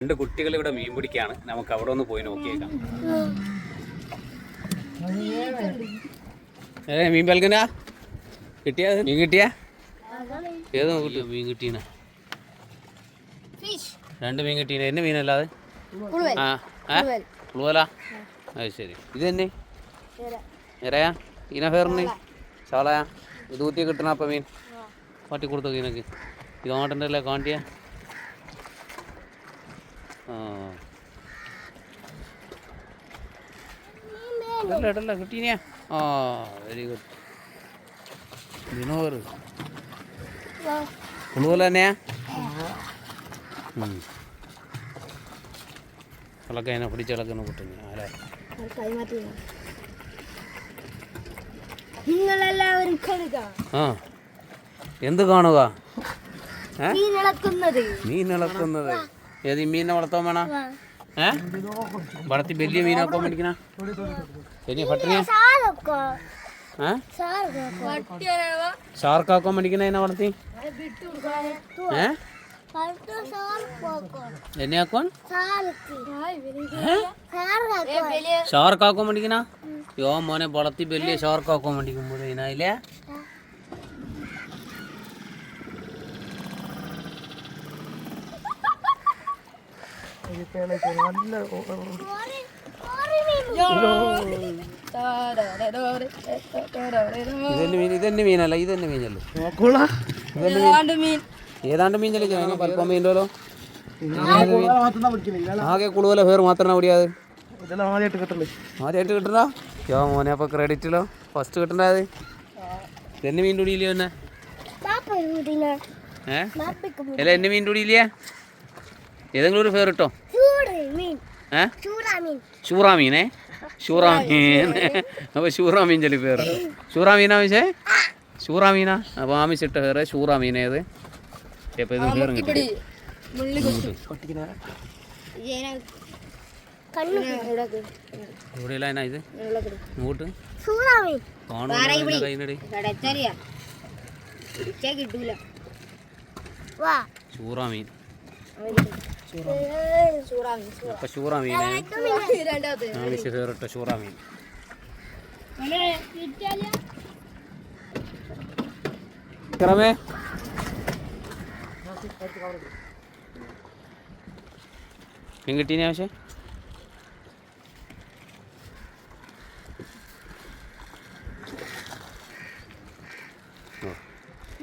രണ്ട് കുട്ടികൾ ഇവിടെ മീൻ പിടിക്കാണ്. നമുക്ക് അവിടെ ഒന്ന് പോയി നോക്കിയേക്കാം. മീൻ പൽക്കന കിട്ടിയ മീൻ കിട്ടിയ ഏത് നോക്കിട്ട് മീൻ കിട്ടീന? രണ്ട് മീൻ കിട്ടീന. എന്നെ മീനല്ലാതെ പുളുവല. അത് ശരി. ഇത് തന്നെ എറയാ ഈന ഫേറിന് ചാളയാ ഇത് ഊത്തി കിട്ടണ അപ്പം മീൻ പട്ടി കൊടുത്തു ഈനക്ക്. ഇത് ഓട്ടൻ്റെ അല്ലേ കാണ്ടിയ? ഇടല്ല കിട്ടീനിയാ. Very good. വിനോദ് പുളുപോലെ തന്നെയാ? ഇളക്കനെ പിടിച്ചിളക്കുന്ന കുട്ടുന്നു അല്ലേ? എന്ത് കാണുക? മീൻ ഇളക്കുന്നത്. ഏത് മീനെ വളർത്താൻ വേണം? വളർത്തി വലിയ മീനാക്കാൻ മേടിക്കണ ശരി. പട്ടിണി ഷാർക്കാക്കാൻ മേടിക്കണ എന്നെ വളർത്തി എന്നെ ആക്കുവാൻ ഷാർക്കാക്കാൻ മേടിക്കണ? യോ മോനെ വളർത്തി വലിയ ഷാർക്കാക്കാൻ മേടിക്കുമ്പോൾ ഇതിനായില്ലേ? ഇതെന്നെ മീനല്ല, ഇതെന്നെ മീനല്ലേ? ഏതാണ്ട് മീനല്ലേ? പൽപ്പം മീനല്ലോ. ആകെ കുളുവല പേർ മാത്രമാണ് ഓടിയത്. ആദ്യമായിട്ട് കിട്ടണ്ട യോ മോനെ. അപ്പൊ ക്രെഡിറ്റിലോ ഫസ്റ്റ് കിട്ടണ്ടത് എന്നെ മീൻ തുടിയില്ലേ? തന്നെ അല്ല എന്നെ മീൻ തുടിയില്ലേ? ഏതെങ്കിലും ഒരു പേർ ഇട്ടോ. ഷൂറാമീനെ ഷൂറാമീൻ. അപ്പോൾ ഷൂറാമീൻ ചെല്ലി പേര് ഷൂറാമീനാ ആവശ്യേ? ഷൂറാമീനാ. അപ്പോൾ ആമിച്ചിട്ട പേര് ഷൂറാമീനേത്. അപ്പോൾ ഇത് പേരും കിട്ടി. എവിടെയല്ല ഇത് ഇങ്ങോട്ട് കാണും കൈനടി. ഷൂറാമീൻ. അപ്പൊ ഷൂറാമീനെ ആമിച്ച പേരിട്ട ഷൂറാമീൻ. ഇറമേ മീൻ കിട്ടീനെ ആവശ്യം?